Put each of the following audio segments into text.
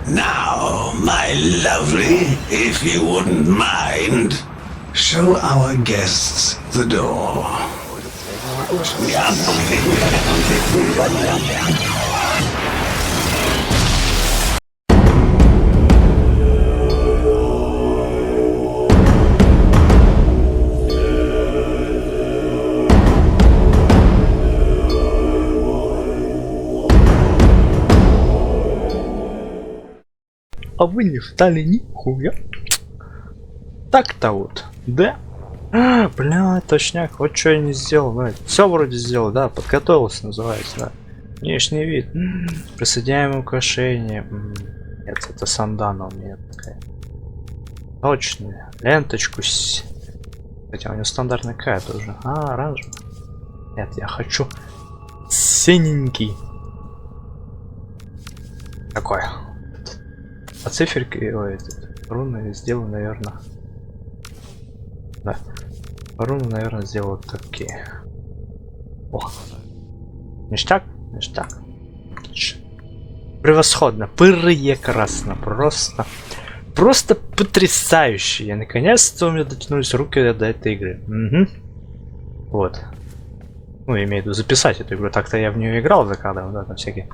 Now, my lovely, if you wouldn't mind, show our guests the door. А вы не встали нихуя. Так-то вот, да? Бля, точняк, вот что я не сделал, да. Все вроде сделал, да, подготовился, называется, да. Внешний вид. Присоединяем украшение. Нет, это сандана у меня такая. Точная. Ленточку. Хотя у него стандартная какая тоже. А, оранжевая. Нет, я хочу синенький. Такой. А циферки, ой, руны сделаю, наверное. Да. Руны, наверное, сделаю такие. О. Ништяк? Ништяк. Превосходно. Прекрасно. Просто потрясающе. Я наконец-то у меня дотянулись руки до этой игры. Угу. Вот. Ну, я имею в виду записать эту игру. Так-то я в нее играл за кадром, да, там всякие.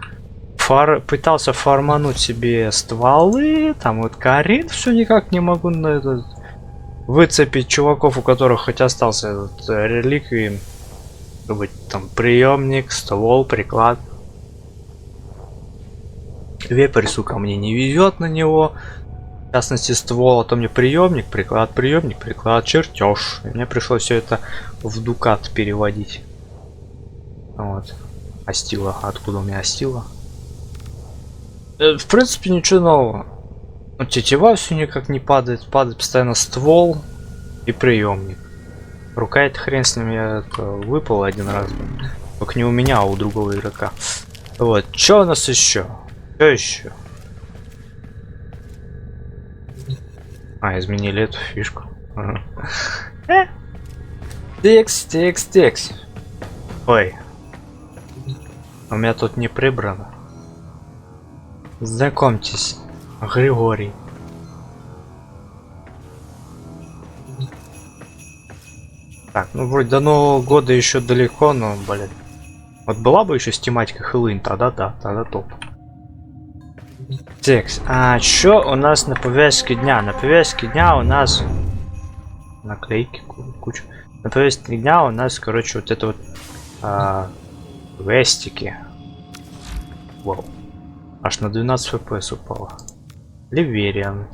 Пытался фармануть себе стволы, там вот карин, все никак не могу на этот выцепить чуваков, у которых хоть остался этот реликвии, быть там приемник, ствол, приклад. Вепрь, сука, мне не везет на него, в частности ствол, а то мне приемник, приклад, чертеж. И мне пришлось все это в дукат переводить. Вот. Астила, откуда у меня астила? В принципе, ничего нового. Но тетива все никак не падает. Падает постоянно ствол и приемник. Рука, это хрен с ним, я выпал один раз. Только не у меня, а у другого игрока. Вот. Что у нас еще? Что еще? А, изменили эту фишку. Текс. Ой. У меня тут не прибрано. Знакомьтесь, Григорий. Так, ну вроде до Нового года еще далеко, но, блин. Вот была бы еще с тематикой Хэллоуин, тогда да, тогда топ. Текст. А что у нас на повестке дня? На повестке дня у нас наклейки куча. На повестке дня у нас, короче, вот это вот квестики. Вау. Аж на 12 FPS упало. Ливериан.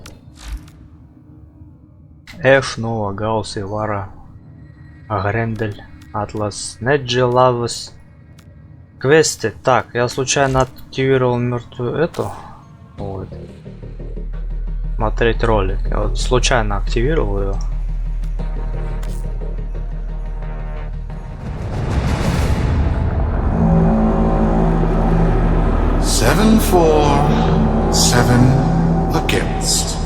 Ф, Нова, Гаусс, Ивара, Грендель, Атлас, Неджи, Лавас. Квесты. Так, я случайно активировал мертвую эту. Вот. Смотреть ролик. Я вот случайно активировал ее. Seven, 4, 7 against.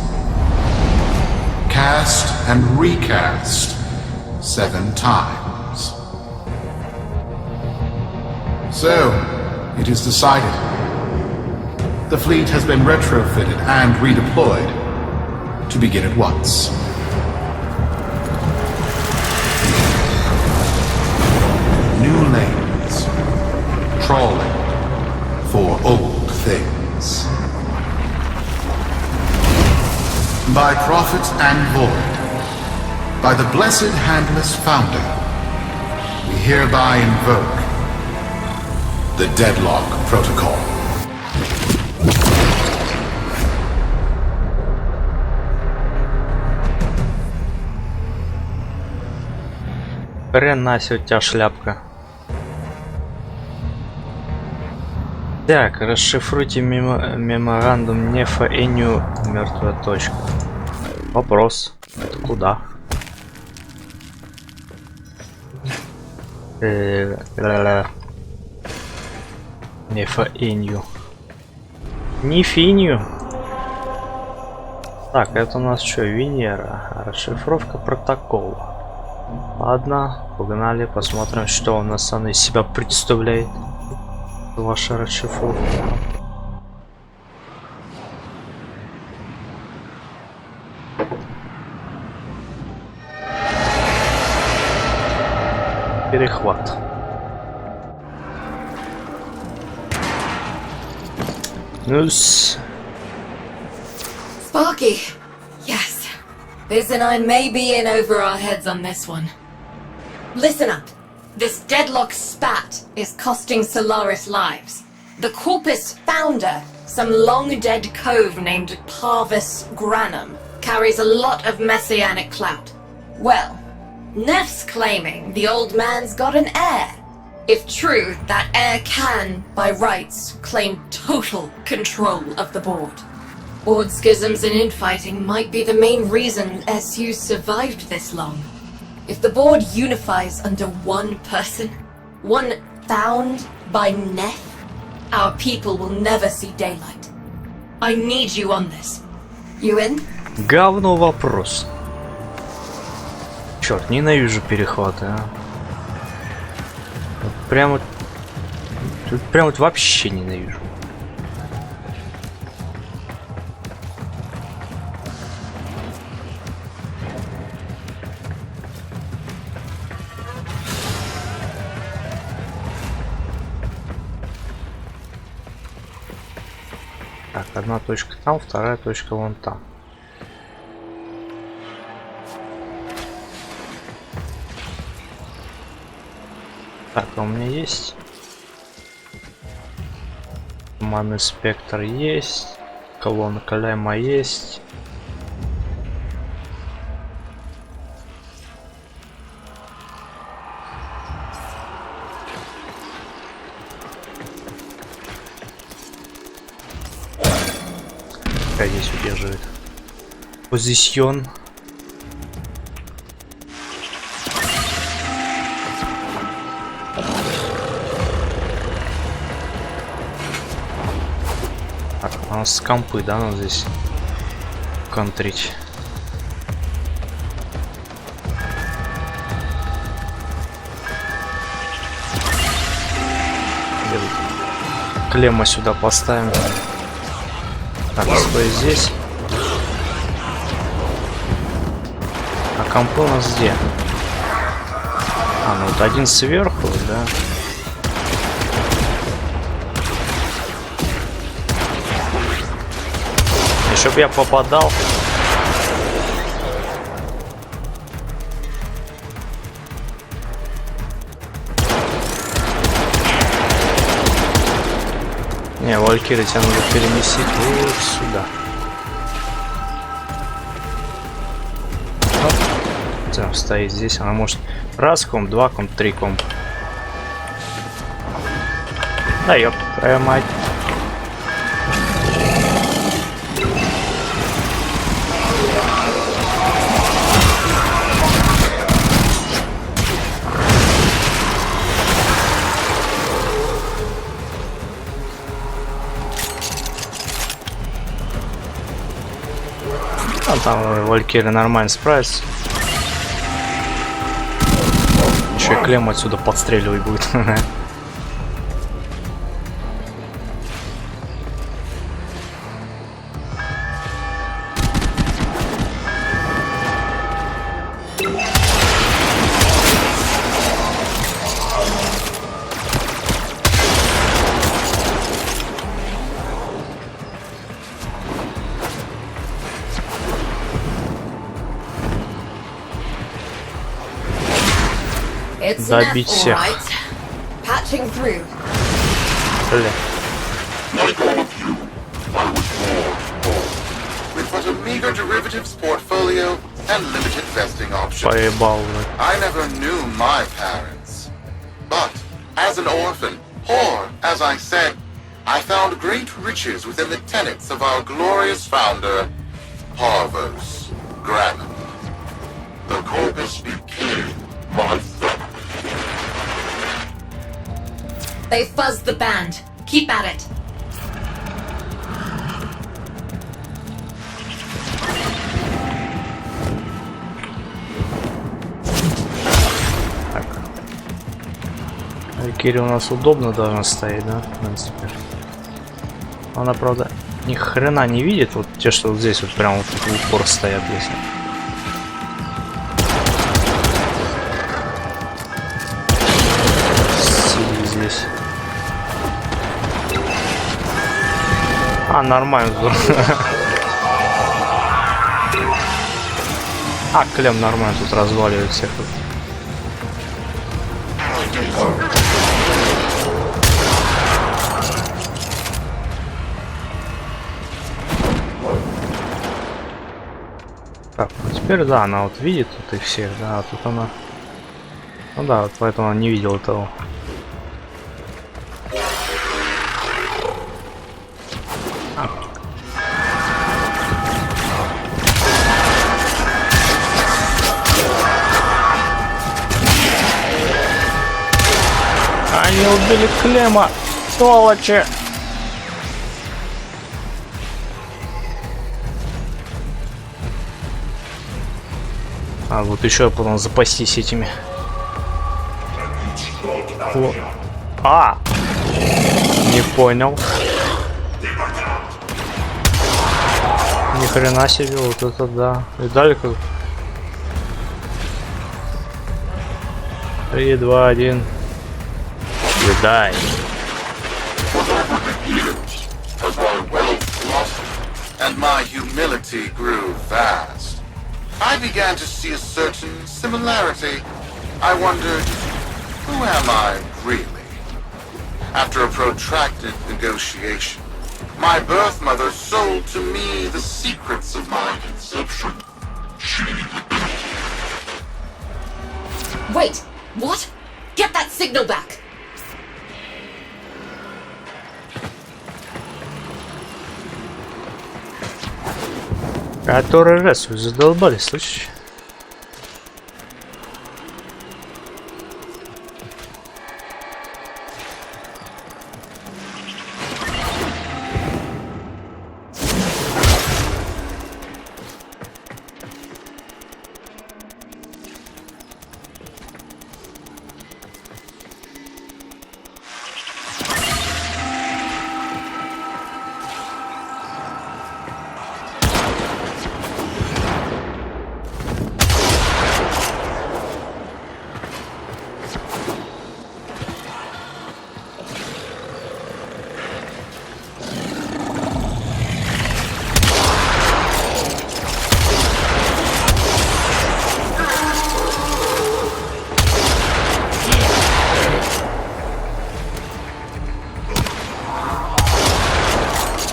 Cast and recast 7 times. So, it is decided. The fleet has been retrofitted and redeployed to begin at once. New lanes. Trawling for old things. By prophet and void, by the blessed handless founder, we hereby invoke the Deadlock Protocol. Хрена себе у тебя шляпка. Так, расшифруйте меморандум Нефа и Мёртвая точка. Вопрос. Это куда? Нефа Инью. Нефинью. Так, это у нас что, Венера. Расшифровка протокола. Ладно, погнали, посмотрим, что у нас она из себя представляет. Ваша расшифровка. Перехват. Ну-с. Sparky. Yes. Biz and I may be in over our heads on this one. Listen up. This deadlock spat is costing Solaris lives. The Corpus founder, some long-dead cove named Parvis Granum, carries a lot of messianic clout. Well, Nef's claiming the old man's got an heir. If true, that heir can, by rights, claim total control of the board. Board schisms and infighting might be the main reason SU survived this long. If the board unifies under one person, one found by Nef, our people will never see daylight. I need you on this. You in? Говно вопрос. Черт, ненавижу перехваты, а. Вот прям вот вообще ненавижу. Так, одна точка там, вторая точка вон там. Так, а у меня есть. Манный спектр есть. Колонна Калема есть. Как здесь удерживает? Позицион. Так, у нас с компы, да, надо здесь контрить. Клемма сюда поставим. Так, стой здесь. А компы у нас где? А, ну вот один сверху, да. Чтоб я попадал. Не, Валькирия, тебя нужно переместить вот сюда. Оп. Стоит здесь, она может раз комп, два комп, три комп. Да ёп, твоя мать. Там Валькирия нормально справится. Еще и Клем отсюда подстреливать будет. Добить всех. Бля. Поебал, I never knew my parents. But as an orphan, poor as I said, I found great riches within the tenets of our glorious founder, Parvis Granum. The Corpus became my son. They fuzzed the band. Keep at it. Так. Кири у нас удобно должна стоять, да? В принципе. Она, правда, ни хрена не видит. Вот те, что вот здесь вот прям вот в упор стоят, если. Сидит здесь. А, нормально. А, клем нормально тут разваливает всех. Так, ну теперь да, она вот видит тут их всех, да, а тут она... Ну да, вот поэтому она не видела того. Они убили Клема, сволочи! А вот еще потом запастись этими. О. А! Не понял. Ни хрена себе, вот это да. И далеко. 3, 2, 1. Дай. And my humility grew vast. I began to see a certain similarity. I wondered, who am I really? After a protracted negotiation, my birth mother sold to me the secrets of my conception. Wait, what? Get that signal back! Который раз вы задолбались, слышишь?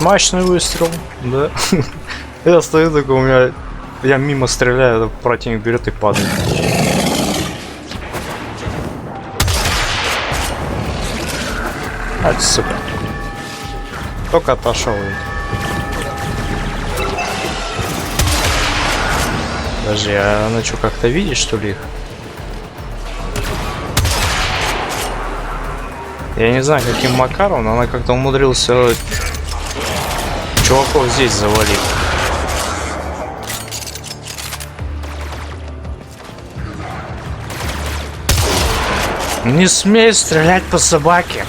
Мощный выстрел, да. Я стою такой, у меня... Я мимо стреляю, противник берет и падает. А, сука. Только отошел. Подожди, а она что, как-то видит, что ли, их? Я не знаю, каким макаром, но она как-то умудрился чуваков здесь завалить. Не смей стрелять по собаке.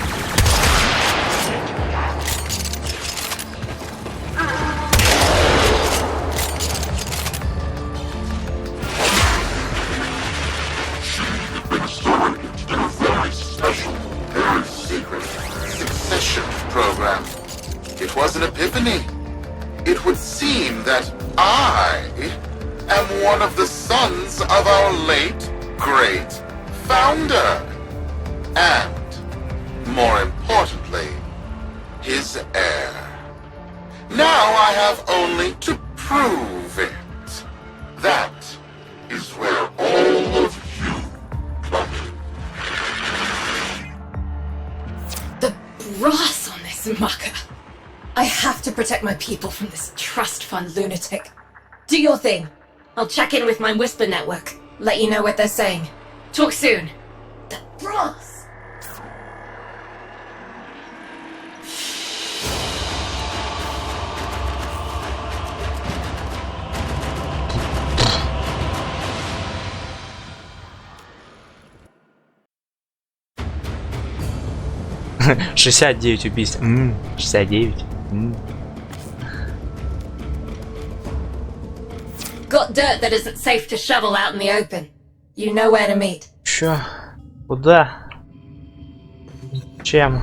It would seem that I am one of the sons of our late, great founder. And, more importantly, his heir. Now I have only to prove it. That is where all of you come in. The brass on this mucker. I have to protect my people from this trust fund lunatic. Do your thing. I'll check in with my whisper network. Let you know what they're saying. Talk soon. The brass! — 69 убийств. 69. Got dirt that isn't safe to shovel out in the open. You know where to meet. Чё? Куда? Чем?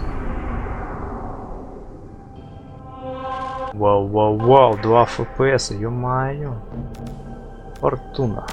Вау, 2 FPS, ё-моё. Фортуна.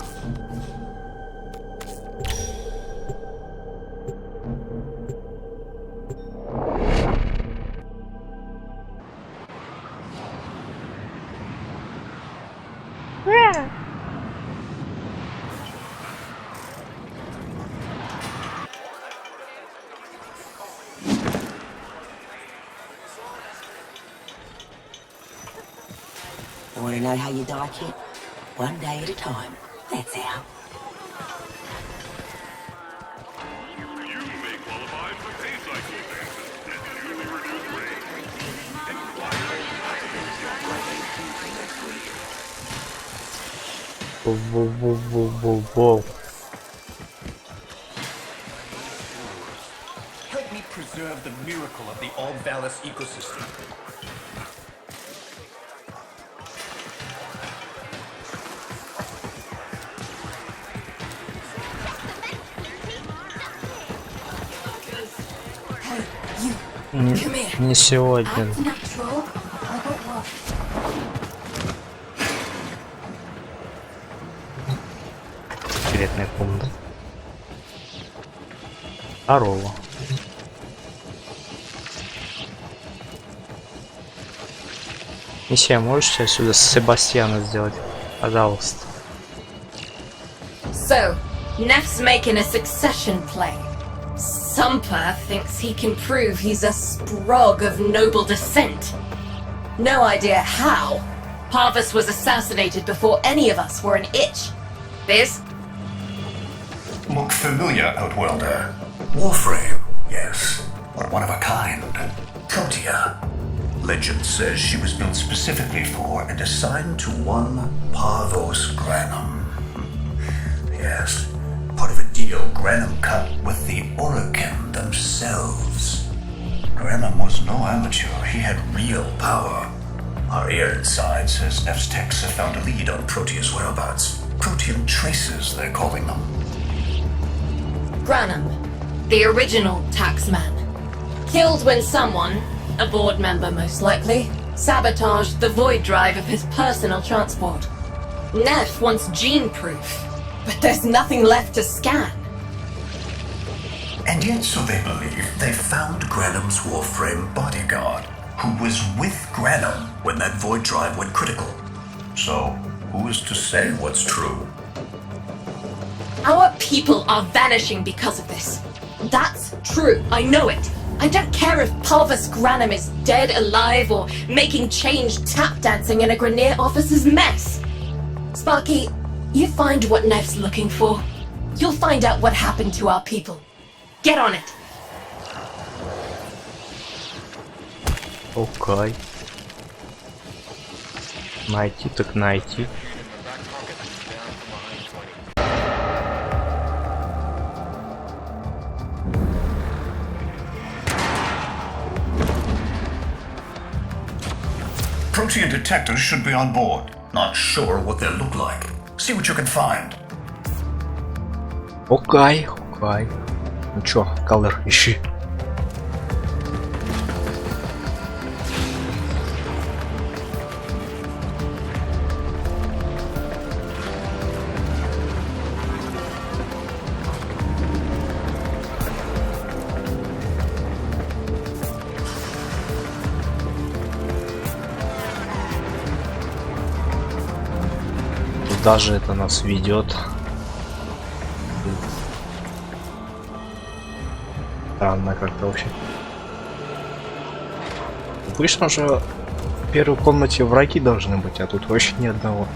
Want to know how you die, kid? One day at a time. That's how. You may qualify for pay cycle dances that newly reduced rate. Воу. Help me preserve the miracle of the All-Valis ecosystem. Не сегодня. Act natural. I got what? Секретная комната. Здорово. Миссия, можете отсюда Себастьяна сделать? Пожалуйста. So, Nef's making a succession play. Sumper thinks he can prove he's a sprog of noble descent. No idea how. Parvus was assassinated before any of us were an itch. Biz? Look familiar, Outworlder. Warframe, yes. Or one of a kind. Protea. Legend says she was built specifically for and assigned to one Parvos Granum. Yes, part of a deal Granum cut with the Orokin themselves. Granum was no amateur. He had real power. Our ear inside says Nef's techs have found a lead on Protea's whereabouts. Protean traces, they're calling them. Granum, the original taxman. Killed when someone, a board member most likely, sabotaged the void drive of his personal transport. Nef wants gene proof, but there's nothing left to scan. And yet, so they believe, they found Granum's Warframe bodyguard, who was with Granum when that void drive went critical. So, who is to say what's true? Our people are vanishing because of this. That's true, I know it. I don't care if Parvus Granum is dead, alive, or making change tap dancing in a Grenier officer's mess. Sparky, you find what Nef's looking for. You'll find out what happened to our people. Get on it. Окей. Найти так найти. Protean detectors should be on board. Not sure what they look like. See what you can find. Окей. Ну чё, колор, ищи. Куда же это нас ведет? Странно как-то вообще. Обычно же в первой комнате враги должны быть, а тут вообще ни одного.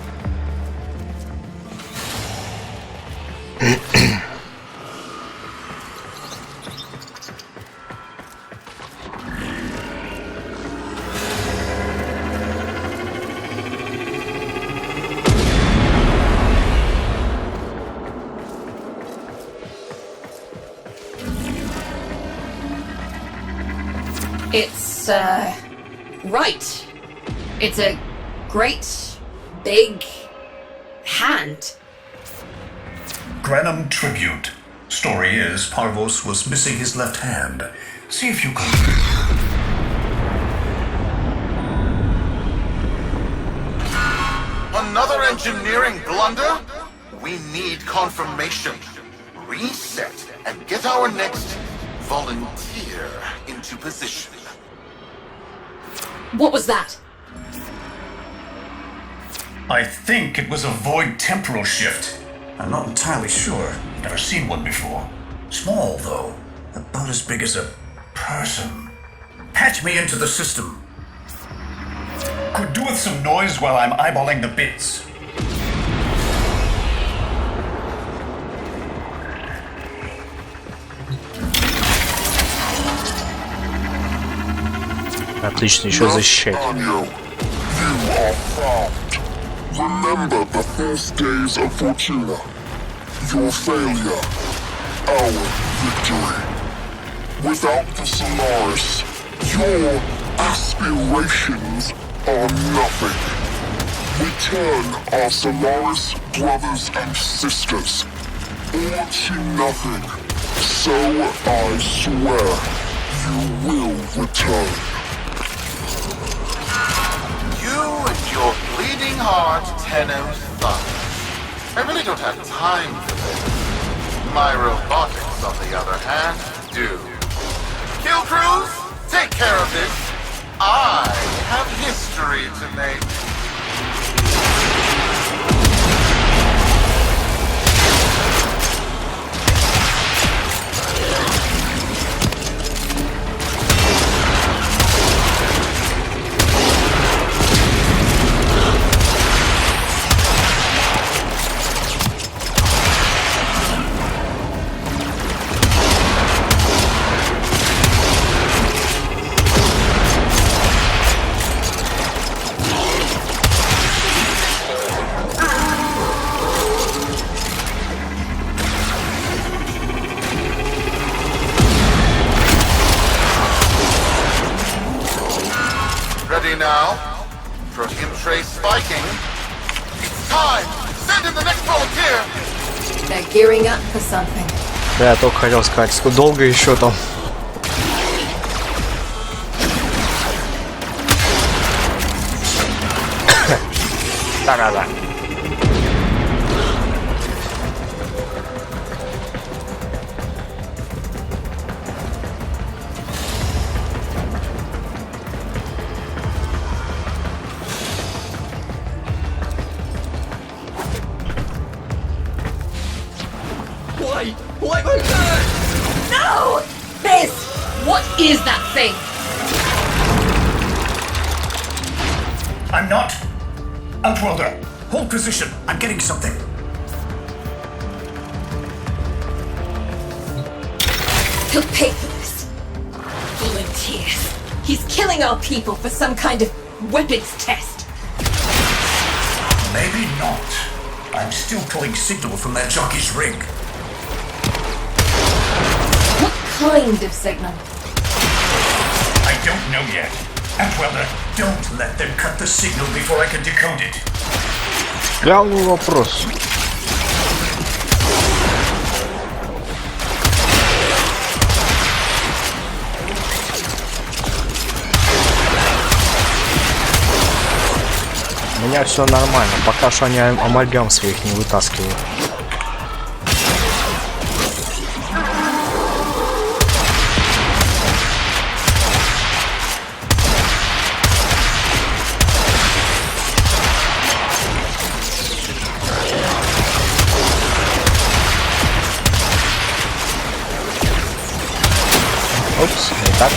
It's, right. It's a great, big, hand. Granum tribute. Story is, Parvos was missing his left hand. See if you can... Another engineering blunder? We need confirmation. Reset and get our next volunteer into position. What was that? I think it was a void temporal shift. I'm not entirely sure. Never seen one before. Small, though. About as big as a person. Patch me into the system. Could do with some noise while I'm eyeballing the bits. Отлично, еще защищать. Daniel, you are found. Remember the first days of Fortuna. Your failure, our victory. Without the Solaris, your aspirations are nothing. Return our Solaris brothers and sisters, or to nothing. So I swear, you will return. You and your bleeding heart, Tenno's thumb. I really don't have time for this. My robotics, on the other hand, do. Kill crews, take care of this. I have history to make. Ready now? Protein trace spiking. It's time! Send in the next volunteer! They're gearing up for something. Да, я только хотел сказать, сколько долго еще там. Да-да-да. Why was that? No! Biz! What is that thing? I'm not. Outworlder, hold position. I'm getting something. He'll pay for this. Volunteers. He's killing our people for some kind of weapons test. Maybe not. I'm still pulling signal from that jockey's rig. What kind of signal? I don't know yet. Outworlder, don't let them cut the signal before I can decode it. Главный вопрос. У меня все нормально, пока что они амальгам своих не вытаскивают. Упс, не так.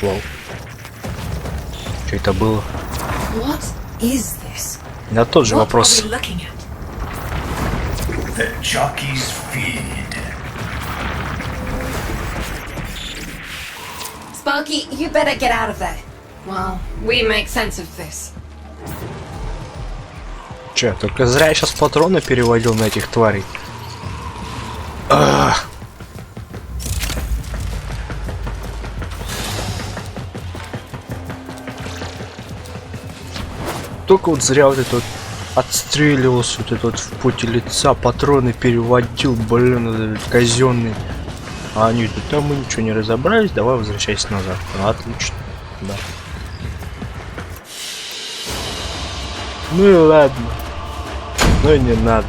Вау. Что это было? What is this? На тот же What вопрос. are we looking at? The jockey's feed. Sparky, you better get out of there. Well, we make sense of this. Че, только зря я сейчас патроны переводил на этих тварей. Ах. Только вот зря вот это вот отстреливался, вот это вот в пути лица, патроны переводил, блин, казенный. А они тут, там мы ничего не разобрались, давай возвращайся назад. Ну, отлично, да. Ну и ладно. Ну и не надо.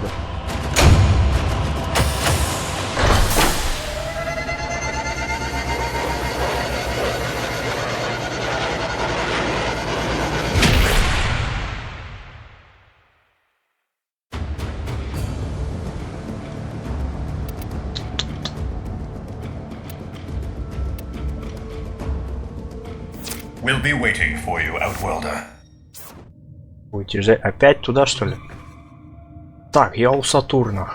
We'll be waiting for you, Outworlder. Будете опять туда, что ли? Так, я у Сатурна.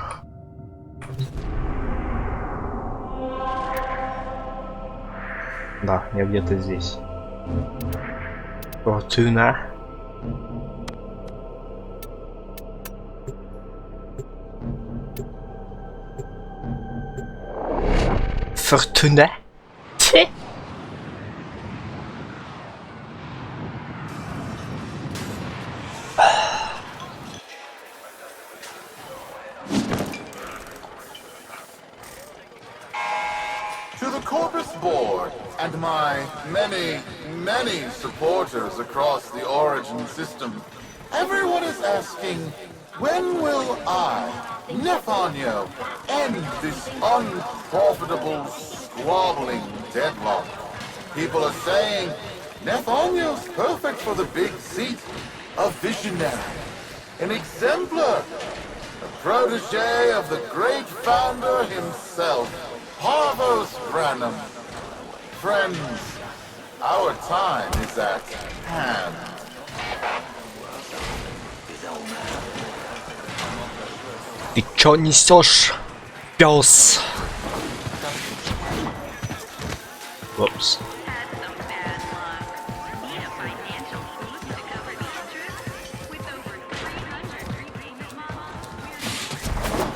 Да, я где-то здесь. Фортуна. Фортуна. To the Corpus Board and my many supporters across the Origin system, everyone is asking, when will I, Nefanyo, end this unprofitable, squabbling deadlock? People are saying, Nefanyo's perfect for the big seat, a visionary, an exemplar, a protege of the great founder himself, Parvos Branham. Friends, our time is at hand. Ты чё несешь, пёс? Опс.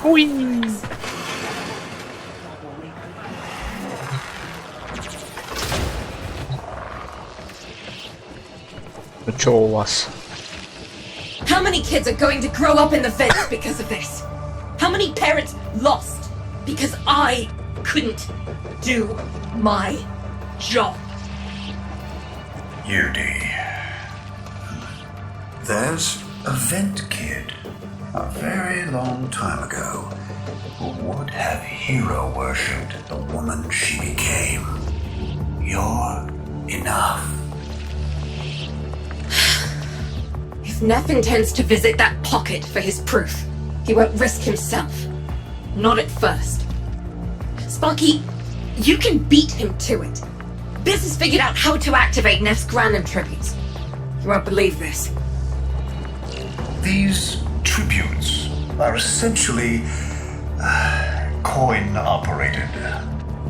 Уи. Ну чё у вас? How many kids are going to grow up in the vents because of this? How many parents lost because I couldn't do my job? Judy. There's a vent kid, a very long time ago, who would have hero worshipped the woman she became. You're enough. If Neff intends to visit that pocket for his proof, he won't risk himself. Not at first. Sparky, you can beat him to it. Biz has figured out how to activate Neff's Granum tributes. You won't believe this. These tributes are essentially coin-operated.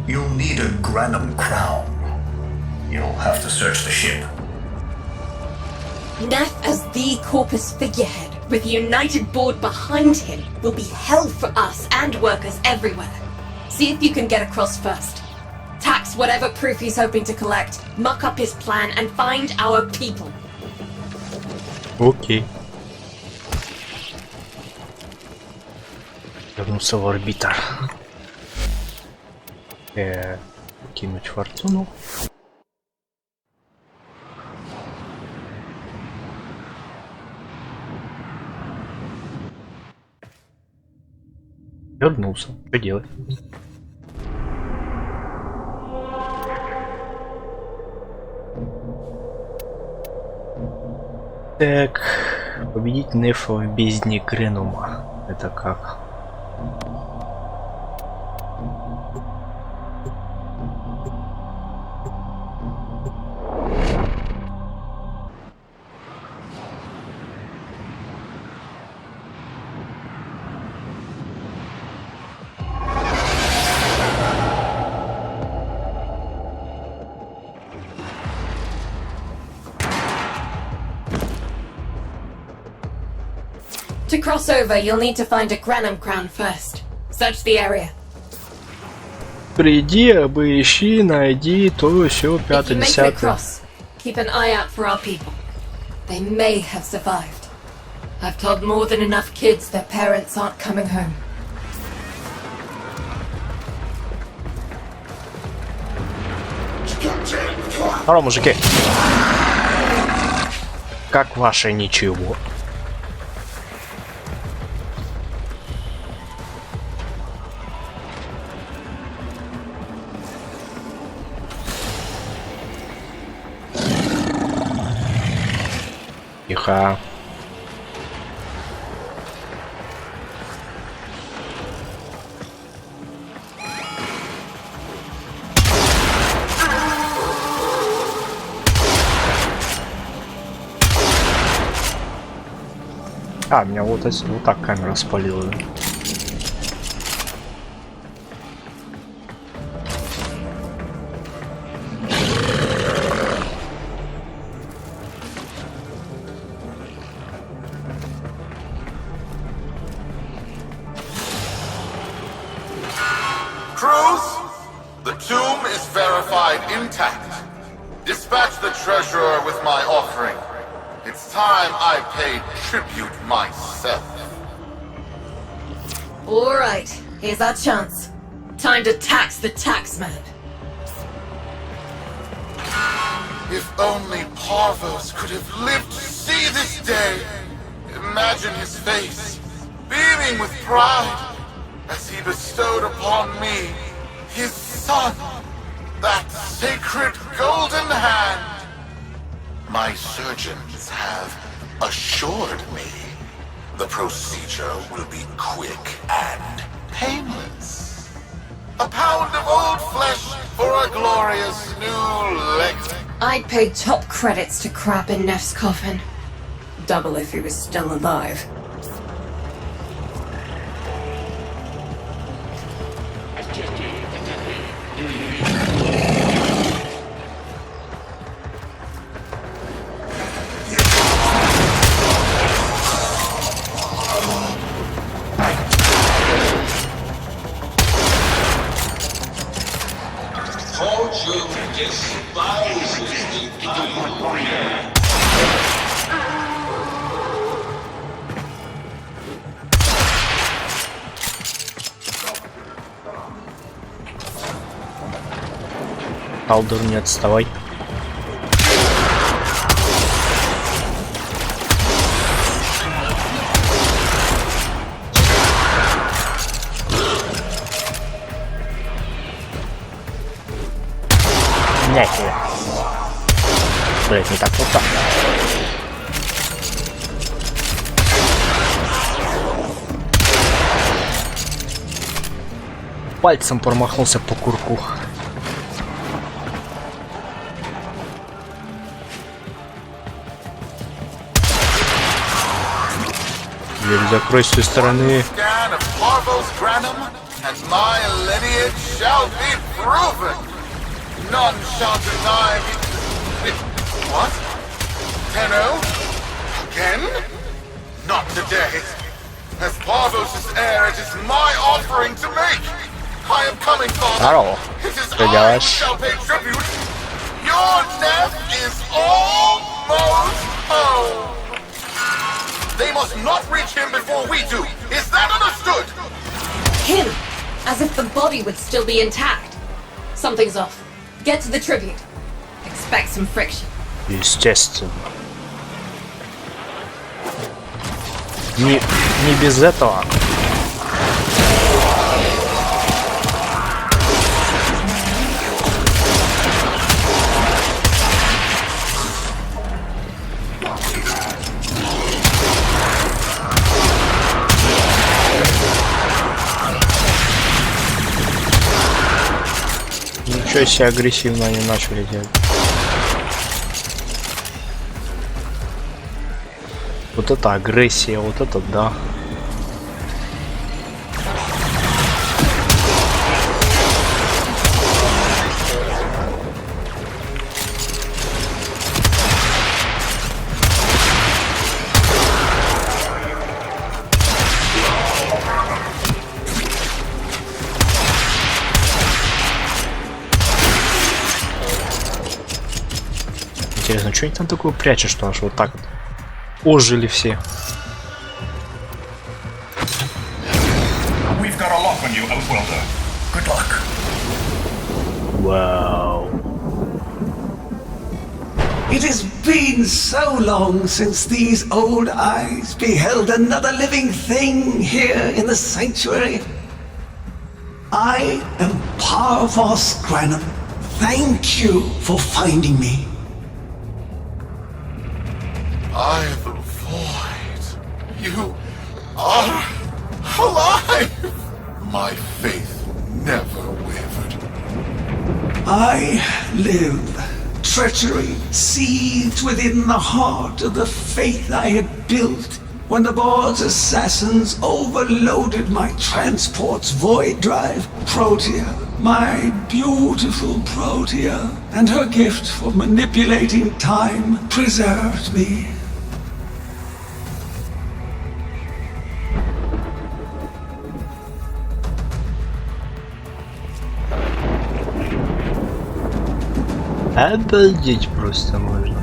You'll need a Granum crown. You'll have to search the ship. Neff as the Corpus figurehead, with the united board behind him, will be hell for us and workers everywhere. See if you can get across first. Tax whatever proof he's hoping to collect, muck up his plan, and find our people. Окей. Вернулся в орбитар. Кинуть фортуну. Вернулся. Что делать? Так, победить Нефа в бездне Гренума. Это как? To cross over, you'll need to find a Granum crown first. Search the area. Приди, обыщи, найди, то все, If you пятое, make it десятое. across, keep an eye out for our people. They may have survived. I've told more than enough kids their parents aren't coming home. Здорово, мужики. Как ваше ничего? Тихо. А, меня вот так камера спалила. Crews, the tomb is verified intact. Dispatch the treasurer with my offering. It's time I paid tribute myself. Alright, here's our chance. Time to tax the taxman. If only Parvos could have lived to see this day. Imagine his face, beaming with pride, as he bestowed upon me, his son, that sacred golden hand. My surgeons have assured me the procedure will be quick and painless. A pound of old flesh for a glorious new leg. I'd pay top credits to crap in Nef's coffin. Double if he was still alive. Fortune despises the idle. Алдур, не отставай. Нефа. Блять, не так вот так. Пальцем промахнулся по курку. Дверь закрой с той стороны. None shall deny me. What? Tenno? Again? Not today. As Parvos' heir, it is my offering to make. I am coming, Father. Здорово. It is Ты I who делаешь? shall pay tribute. Your Nef is almost home. They must not reach him before we do. Is that understood? Him! As if the body would still be intact. Something's off. Get to the tribute. Expect some friction. Естественно. Не без этого. Ничего себе агрессивно они начали делать. Вот это агрессия, вот это да. Интересно, что они там такое прячут, что аж вот так вот ожили все. We've got a lock on you, Outworlder. Good luck. Вау. It has been so long since these old eyes beheld another living thing here in the sanctuary. I am Parvos Granum. Thank you for finding me. I am the void. You are alive! My faith never wavered. I live. Treachery seethed within the heart of the faith I had built when the board's assassins overloaded my transport's void drive. Protea, my beautiful Protea, and her gift for manipulating time preserved me. Обалдеть просто можно.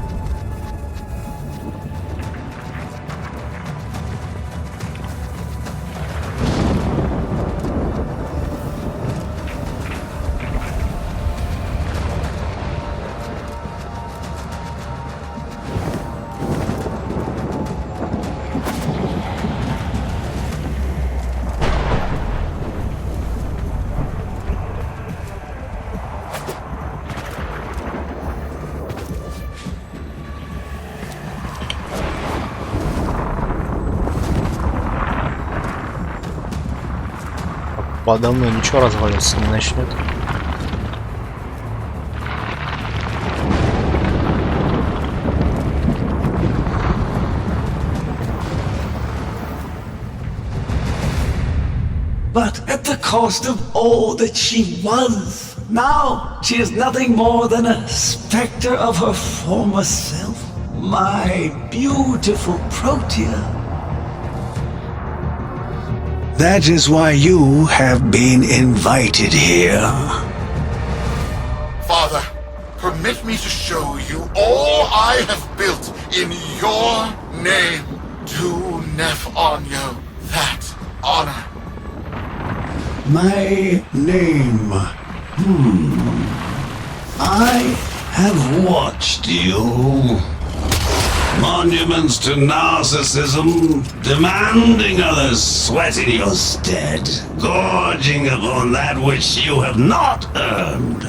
Подо мной ничего разваливаться не начнет. But at the cost of all that she was. Now she is nothing more than a specter of her former self. My beautiful Protea. That is why you have been invited here. Father, permit me to show you all I have built in your name. Do Nef that honor. My name. I have watched you. Monuments to narcissism, demanding others sweat in your stead, gorging upon that which you have not earned.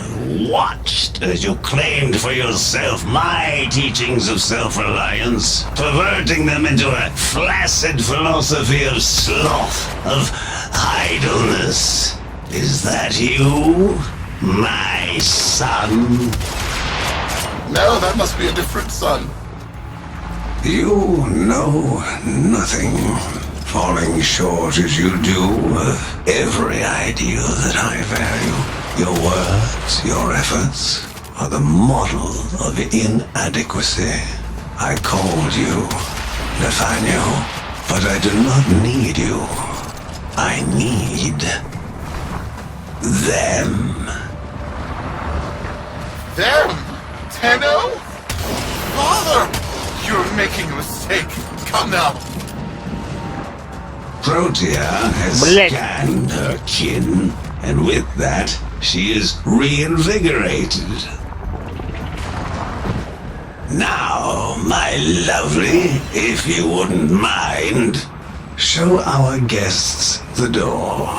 Watched as you claimed for yourself my teachings of self-reliance, perverting them into a flaccid philosophy of sloth, of idleness. Is that you, my son? No, that must be a different son. You know nothing, falling short as you do of every ideal that I value. Your words, your efforts are the model of inadequacy. I called you, Nathaniel, but I do not need you. I need them. Them? Tenno? Father! You're making a mistake. Come now. Protea has scanned her kin, and with that, she is reinvigorated. Now, my lovely, if you wouldn't mind, show our guests the door.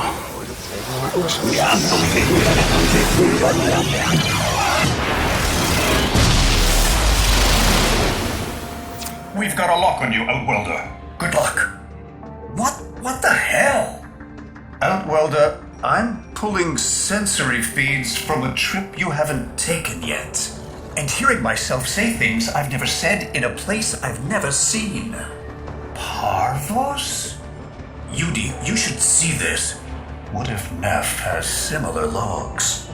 We've got a lock on you, Outworlder. Good luck. What the hell? Outworlder, I'm pulling sensory feeds from a trip you haven't taken yet. And hearing myself say things I've never said in a place I've never seen. Parvos? Yudi, you should see this. What if Nef has similar logs?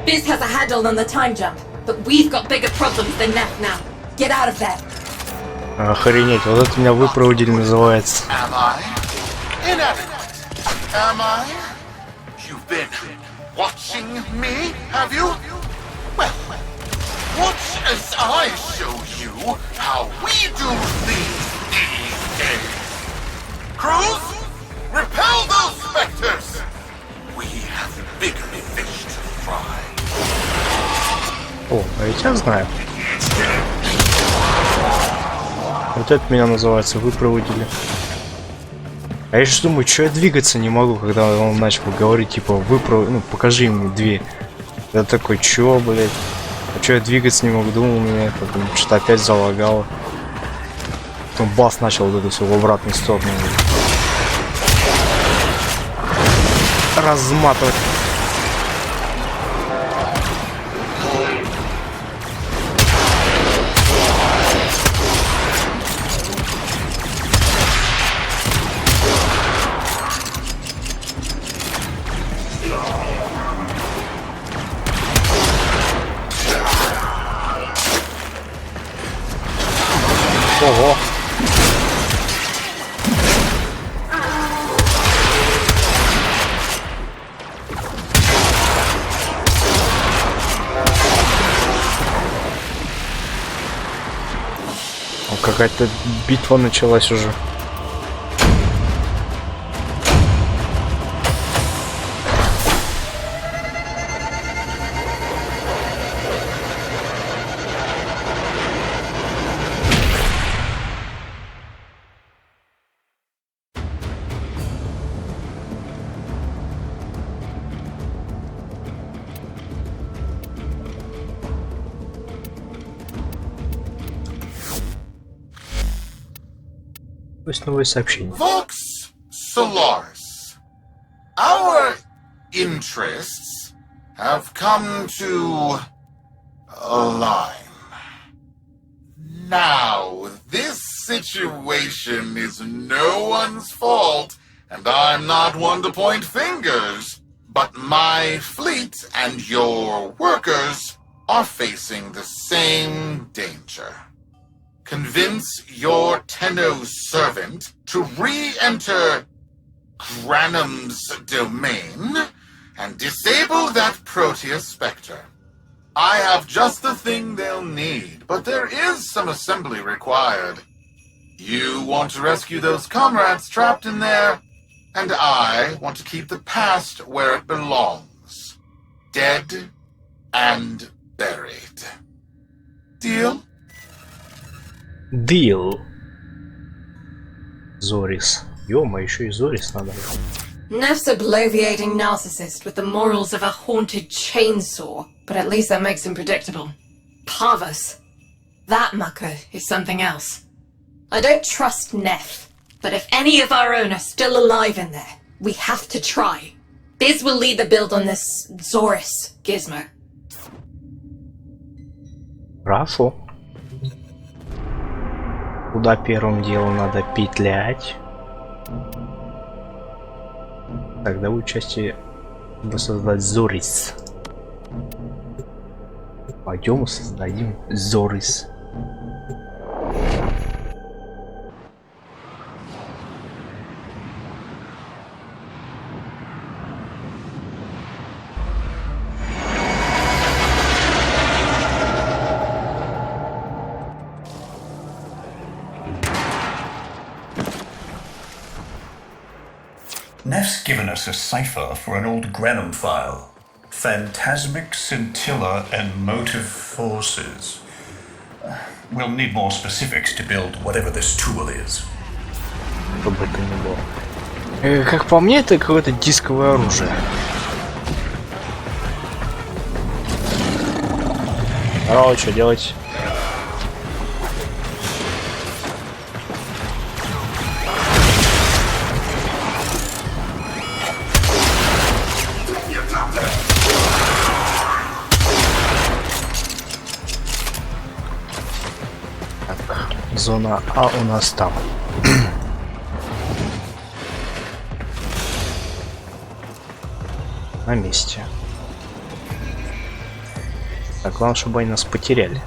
Biz has a handle on the time jump, but we've got bigger problems than Nef now. Get out of there. Охренеть, вот это меня выпроводили называется. Am I inadequate? Am I? You've been watching me, have you? Well, Watch as I show you how we do things these days. Crews, repel those specters. We have bigger fish to fry. О, а я тебя знаю. Вот это меня называется выпроводили. А я же думаю, что я двигаться не могу, когда он начал говорить, типа, ну, покажи мне дверь. Я такой, чё, блядь? А чё я двигаться не мог? Думал, меня потом что-то опять залагало. Потом бас начал вот это все в обратную сторону разматывать. Ого! Какая-то битва началась уже. Новое сообщение. Vox Solaris. Our interests have come to align. Now, this situation is no one's fault, and I'm not one to point fingers, but my fleet and your workers are facing the same danger. Convince your Tenno's servant to re-enter Granum's domain and disable that Proteus Spectre. I have just the thing they'll need, but there is some assembly required. You want to rescue those comrades trapped in there, and I want to keep the past where it belongs. Dead and buried. Deal? Deal. Зорис. Ё-моё, еще и Зорис надо. Nef's a bloviating narcissist with the morals of a haunted chainsaw, but at least that makes him predictable. Parvus. That mucker is something else. I don't trust Nef, but if any of our own are still alive in there, we have to try. Biz will lead the build on this Zoris gizmo. Хорошо. Куда первым делом надо петлять? Тогда в части воссоздать Зорис. Пойдем и создадим Зорис. Nef's given us a cipher for an old Granum file. Phantasmic scintilla and motive forces. We'll need more specifics to build whatever this tool is. Что бы это ни было. Как по мне, это какое-то дисковое оружие. Здорово, что делать? Зона А у нас там. На месте. Так, главное, чтобы они нас потеряли.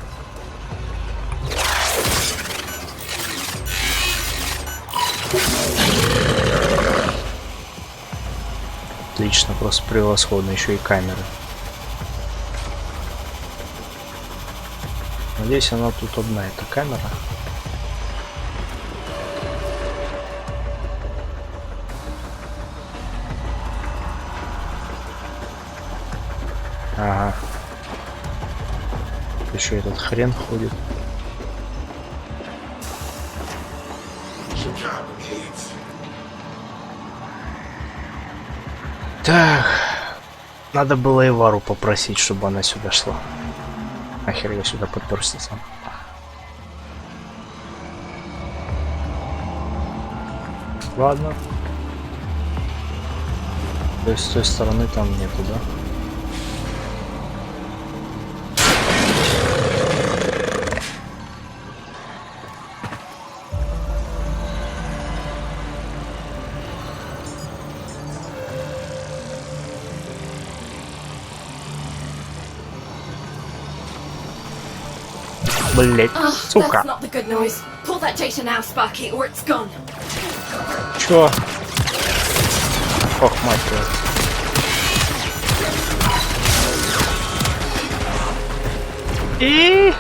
Отлично, просто превосходно, еще и камеры. Надеюсь, она тут одна, эта камера. Ага. Еще этот хрен ходит. Так. Надо было Ивару попросить, чтобы она сюда шла. Нахер я сюда подперся сам. Ладно. То есть с той стороны там нету, да? Блять, сука. Чё? Ох, мать твою. И...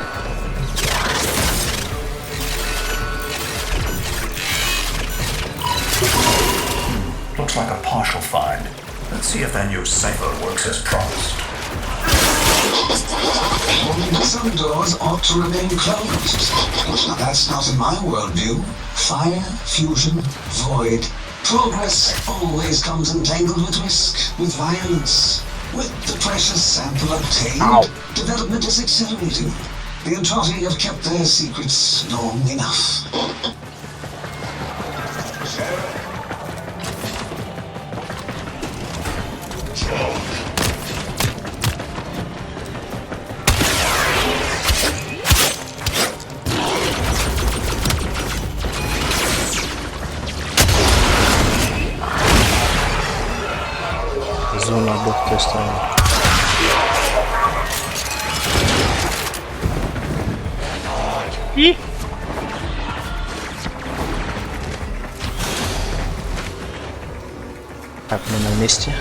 Looks like a partial find. Let's see if their new cipher works as promised. Some doors ought to remain closed. That's not in my worldview. Fire, fusion, void. Progress always comes entangled with risk, with violence. With the precious sample obtained, development is accelerating. The Antrati have kept their secrets long enough. Зона бог стороны. И... Так, мы на месте.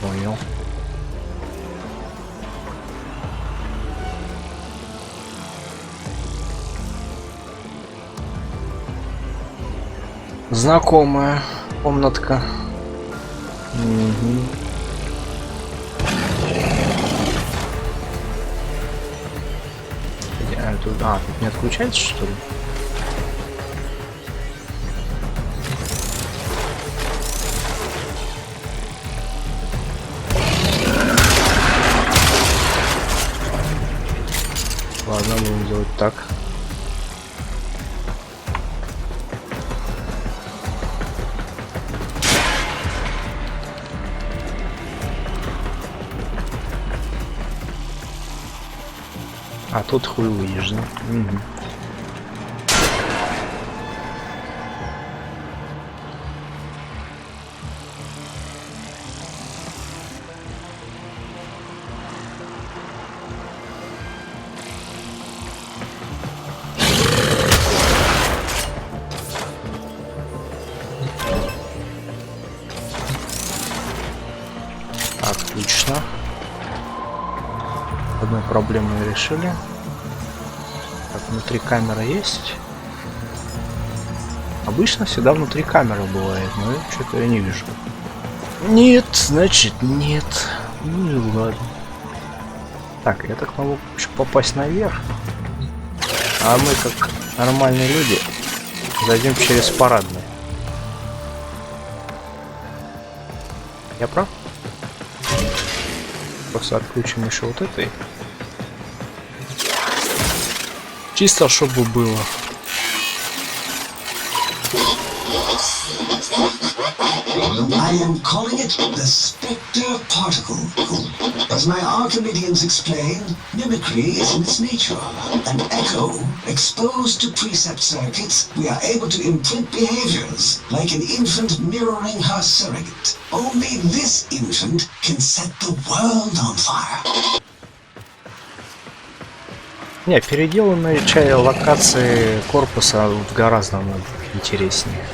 Понял. Знакомая комнатка. Угу. Тут не отключается, что ли? Ладно, будем делать так. А тут хуй выйдешь, да? Угу. Отлично. Одну проблему мы решили. Так, внутри камера есть. Обычно всегда внутри камера бывает, но что-то я не вижу. Нет, значит нет. Ну ладно. Так, я так могу еще попасть наверх. А мы, как нормальные люди, зайдем через парадный. Я прав? Просто отключим еще вот этой. Чисто, чтобы было. I am calling it the Spectre Particle. As my Archimedeans explain, mimicry is in its nature. An echo, exposed to precept circuits, we are able to imprint behaviors, like an infant mirroring her surrogate. Only this infant can set the world on fire. Не, переделанные локации корпуса гораздо интереснее.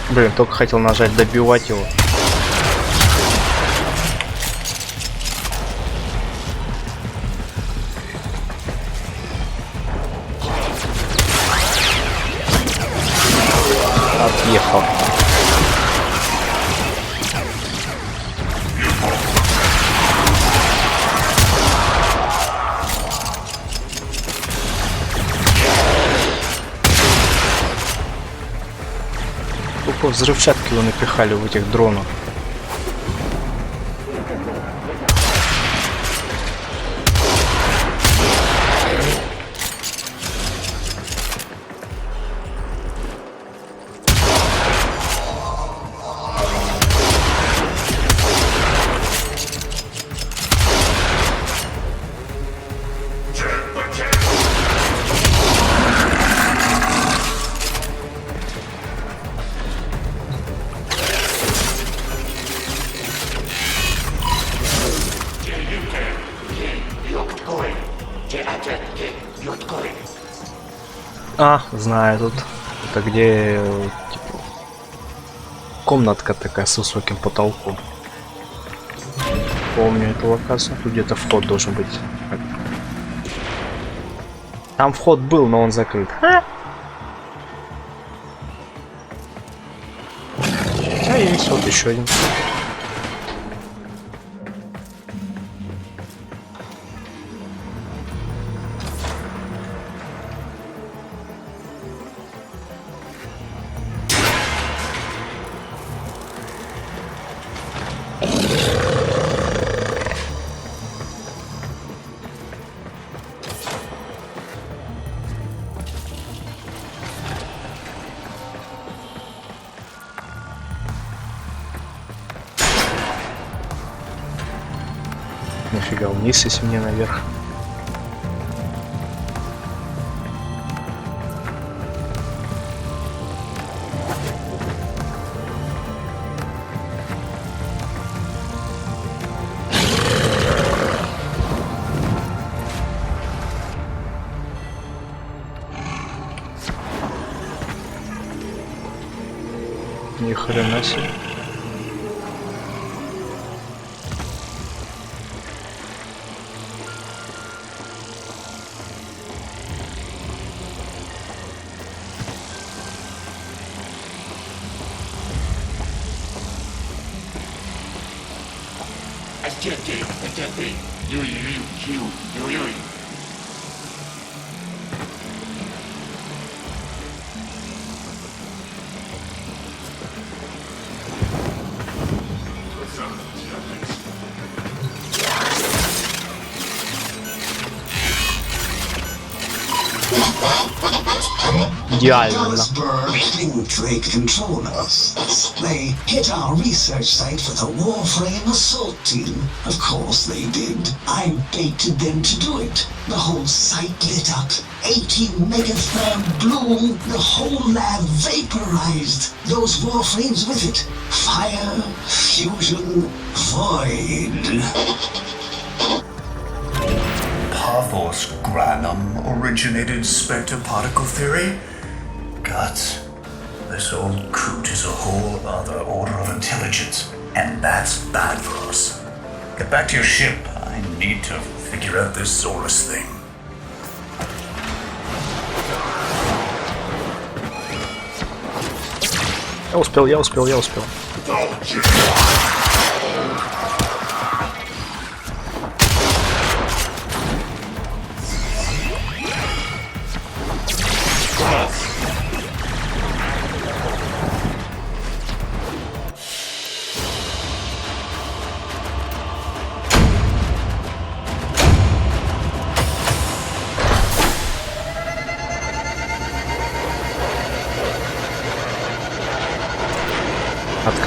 Блин, только хотел нажать добивать его. Отъехал. Сколько взрывчатки вы напихали в этих дронах? А, знаю, тут это где типа комнатка такая с высоким потолком. Помню эту локацию. Тут где-то вход должен быть. Там вход был, но он закрыт. А есть вот еще один. Нафига вниз, если мне наверх. Ни хрена себе. Идеально. Trade controllers. They hit our research site for the Warframe assault team. Of course they did. I baited them to do it. The whole site lit up. 80 megatherm bloom. The whole lab vaporized. Those Warframes with it. Fire, fusion, void. Pathos Granum originated Spectre particle theory? Guts. This old coot is a whole other order of intelligence, and that's bad for us. Get back to your ship. I need to figure out this Zorus thing. Я успел.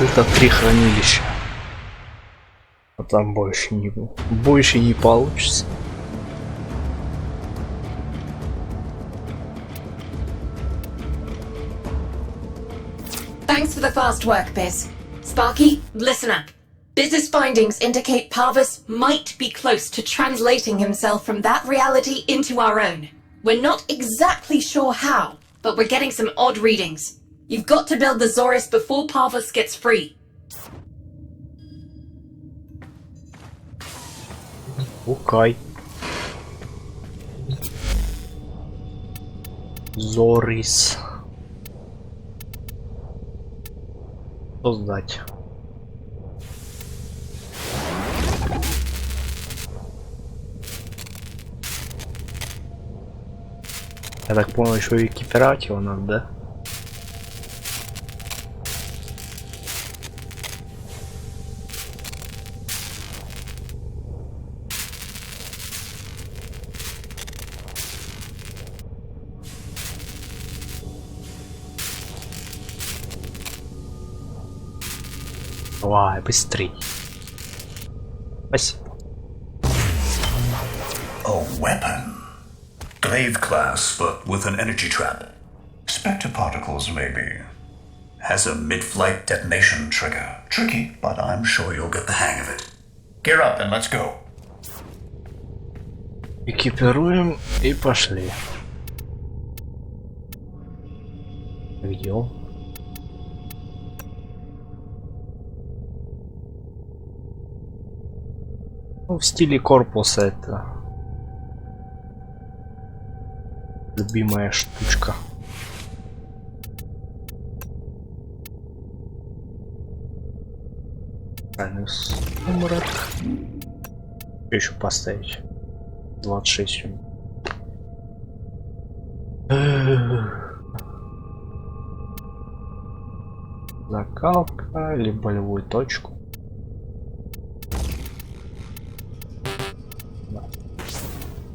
Это 3 хранилища. А там больше не получится. Thanks for the fast work, Biz. Sparky, listen up. Biz's findings indicate Parvus might be close to translating himself from that reality into our own. We're not exactly sure how, but we're getting some odd readings. You've got to build the Zorus before Parvus gets free. Окей. Зорис. Создать. Я так понял, еще и экипировать его надо, да? Давай, быстрей. Спасибо. A weapon. Glaive class, but with an energy trap. Spectre particles, maybe. Has a mid-flight detonation trigger. Tricky, but I'm sure you'll get the hang of it. Gear up and let's go. Экипируем и пошли. Где он? Ну, в стиле корпуса это любимая штучка. Правильный сумрак. Что еще поставить? 26. Закалка или болевую точку.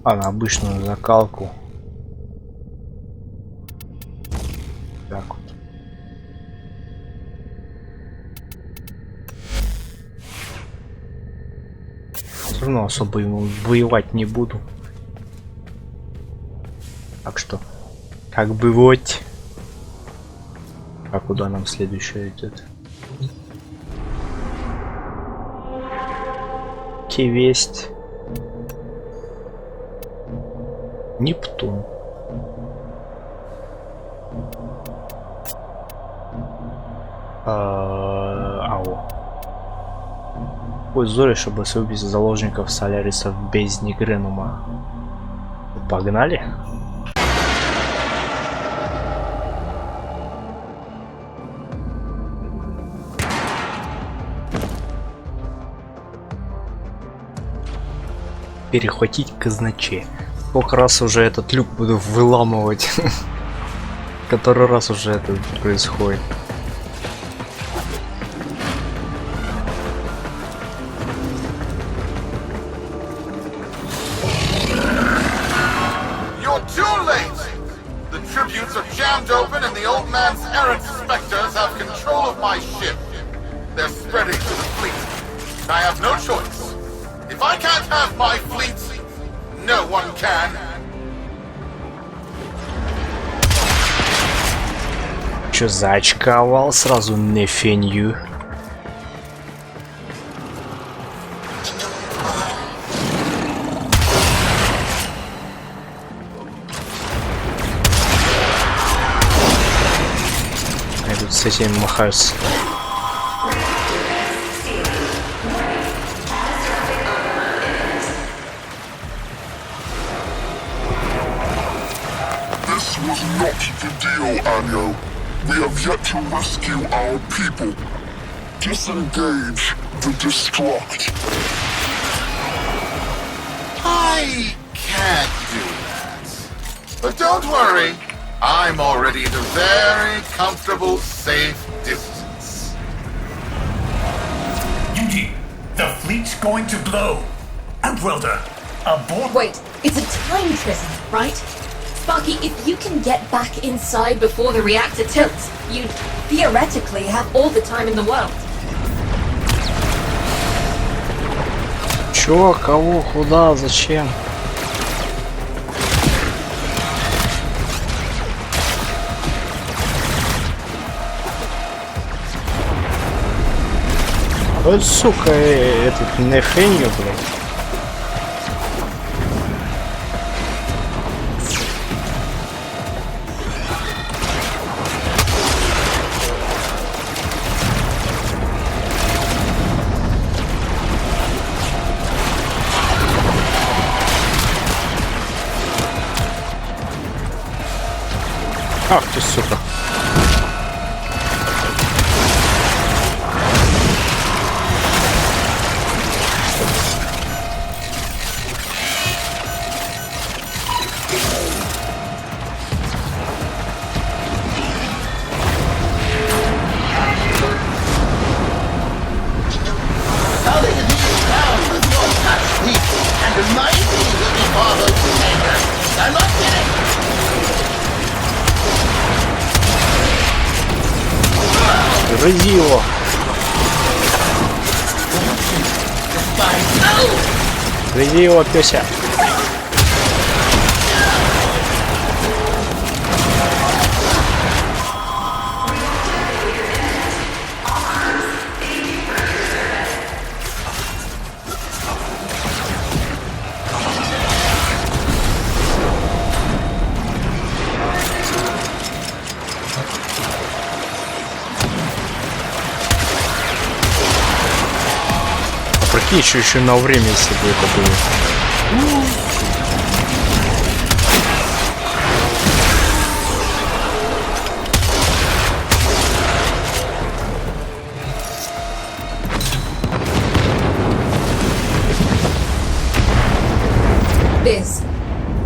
А на обычную закалку. Так вот. Все равно особо ему воевать не буду. Так что, как бы вот. А куда нам следующее идет? Квест. Нептун. Ау. Пусть Зори, чтобы убить заложников Соляриса в бездне Гренума. Погнали? Перехватить казначей. Сколько раз уже этот люк буду выламывать. Который раз уже это происходит. You're too late! The tributes are jammed open and the old man's errant specters have control of my ship. They're spreading to the fleet. I have no choice. If I can't have my fleet, no one can. Чё заочковал сразу Нефенью? Я тут с этим махаюсь. Was not the deal, Anyo. We have yet to rescue our people. Disengage the destruct. I can't do that. But don't worry, I'm already at a very comfortable, safe distance. Yuji, the fleet's going to blow. Outwelder, aboard. Wait, it's a time prison, right? Sparky, if you can get back inside before the reactor tilts, you theoretically have all the time in the world. Чё, кого, куда, зачем? Вот, сука, этот Нефенью, блин. Ах ты, сука. Грызи его. Грызи его, пёся. Прикинь, еще на время, если бы это было.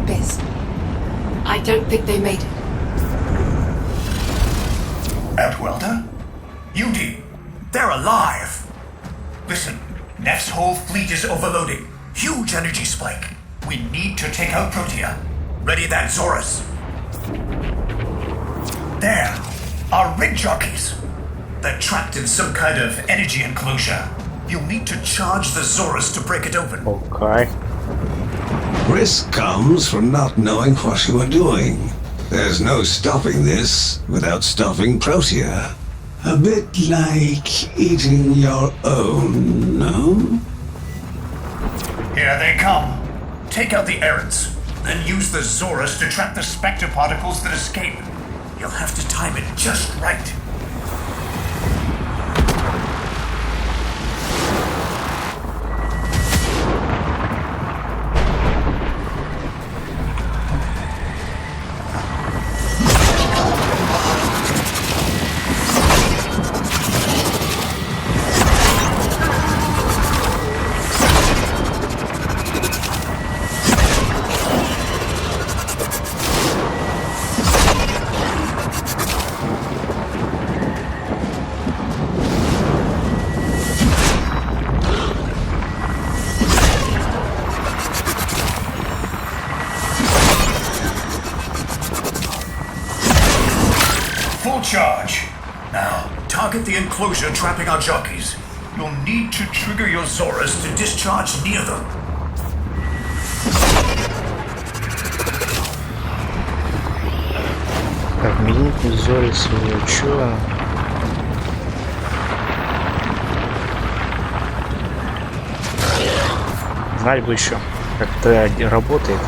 Biz. I don't think they made it. Outwelder? Yudi, they're alive! Listen, Nef's whole fleet is overloading. Huge energy spike. We need to take out Protea. Ready that, Zorus. There, our rig jockeys. They're trapped in some kind of energy enclosure. You'll need to charge the Zorus to break it open. Okay. Risk comes from not knowing what you are doing. There's no stopping this without stopping Protea. A bit like eating your own, no? Here they come. Take out the errants, then use the Zorus to trap the Spectre particles that escape. You'll have to time it just right. Charge. Now, target the enclosure trapping our jockeys. You'll need to trigger your Zorus to discharge near them. Так, минутный Зорис, чё? Знать бы еще, как это работает.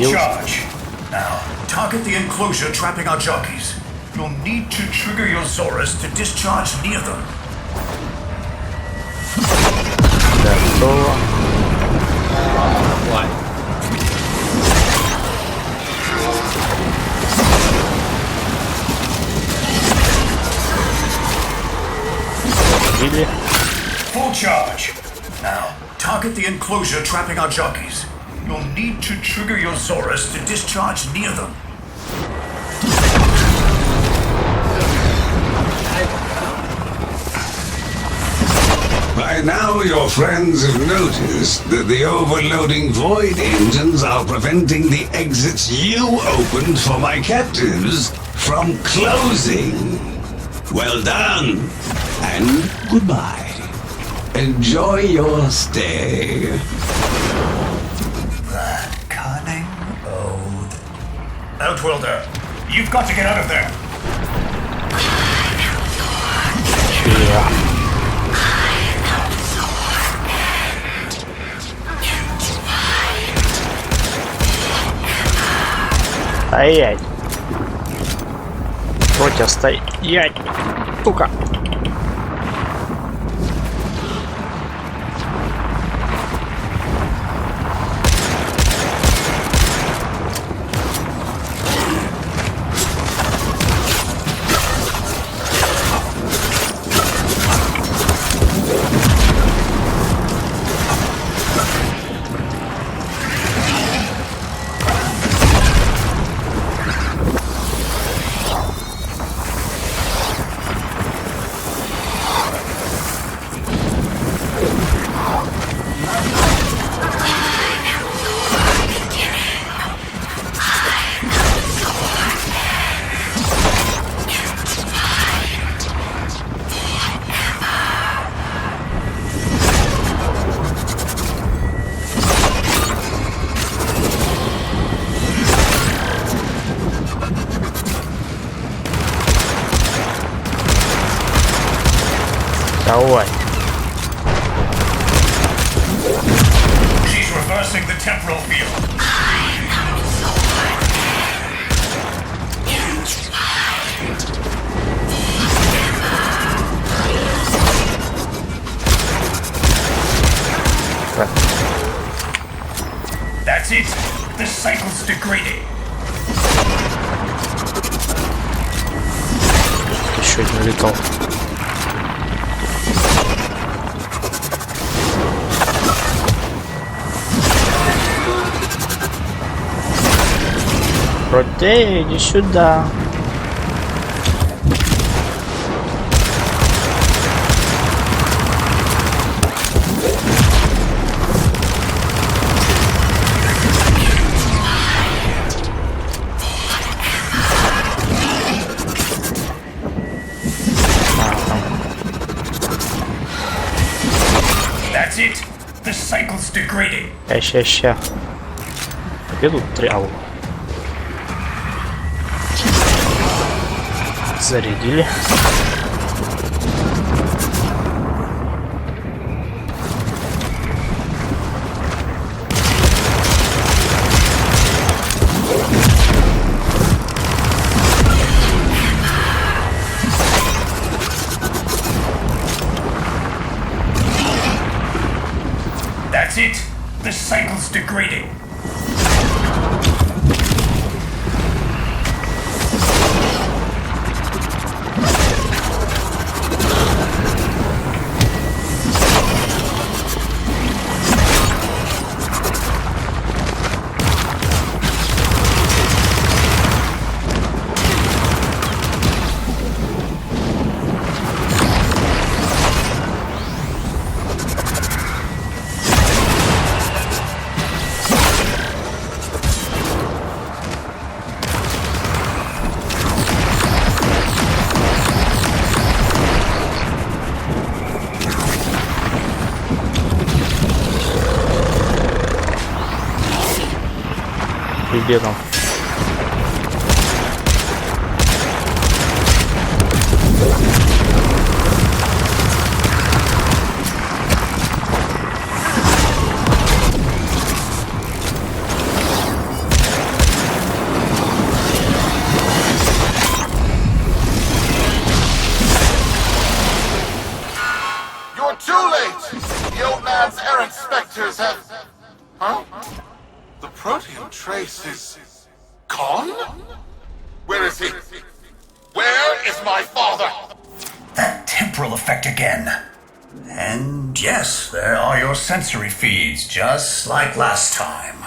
Charge. Now, target the enclosure trapping our jockeys. You'll need to trigger your Zorus to discharge near them. Готово. Зарядили. Full charge. Now, target the enclosure trapping our jockeys. You'll need to trigger your Zorus to discharge near them. By now, your friends have noticed that the overloading void engines are preventing the exits you opened for my captives from closing. Well done, and goodbye. Enjoy your stay. That cunning old Outworlder, you've got to get out of there. Yeah. Стоять! Против стоять! Сука! Давай. She's reversing the temporal field. That's it. The cycle's degrading. Еще один летал. Протей, иди сюда. That's it. The cycle's degrading. Ща. Где тут трял? Зарядили. That's it. The cycle's degrading. Где там? You're too late! The old man's errant specters have... Huh? The protein trace is... gone? Where is he? Where is my father? That temporal effect again. And yes, there are your sensory feeds, just like last time.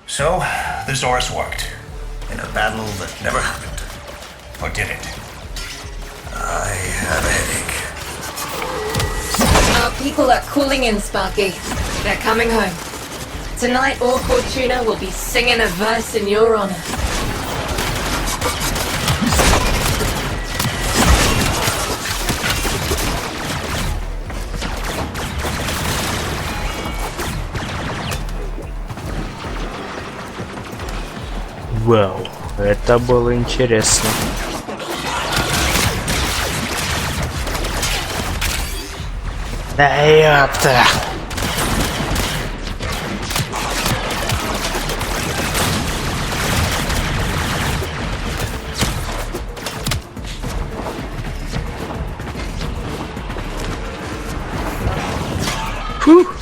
So, the Zorus worked. In a battle that never happened. Or did it? I have a headache. Our people are cooling in, Sparky. They're coming home. Tonight, all Fortuna will be singing a verse in your honor. Вау, это было интересно. Да это. Фух.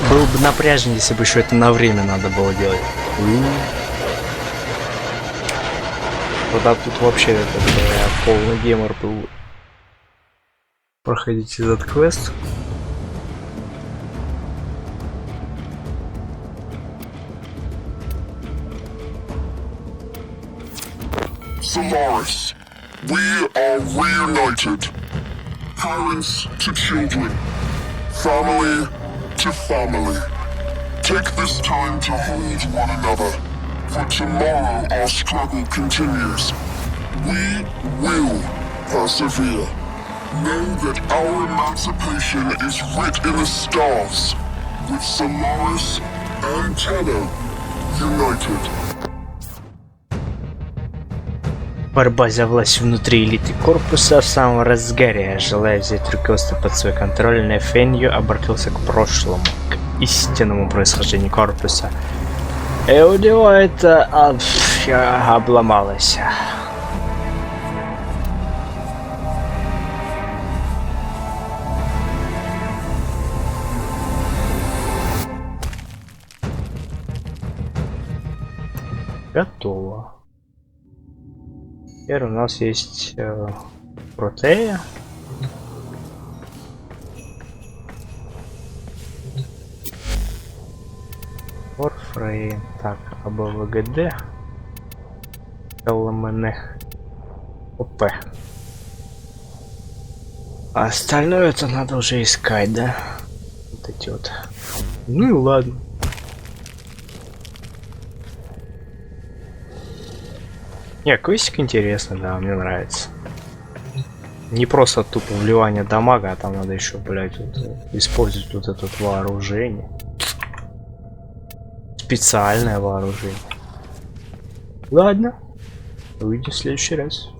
Было бы напряжно, если бы еще это на время надо было делать. Тогда тут вообще это полный гемор был. Проходить этот квест. Solaris, we are reunited. Parents to children. Family to family. Take this time to hold one another. For tomorrow our struggle continues. We will persevere. Know that our emancipation is writ in the stars. With Solaris and Tenno united. Борьба за власть внутри элиты корпуса в самом разгаре. Желая взять руководство под свой контроль, Нефенью обратился к прошлому, к истинному происхождению корпуса. И у него это обломалось. Готово. Теперь у нас есть Протея. Warframe. Так, АБВГД. ЛМН. ОП. А остальное это надо уже искать, да? Вот эти вот. Ну и ладно. Не, квестик интересно, да, мне нравится. Не просто тупо вливание дамага, а там надо еще, блять, вот, использовать вот это вот вооружение. Специальное вооружение. Ладно, увидим в следующий раз.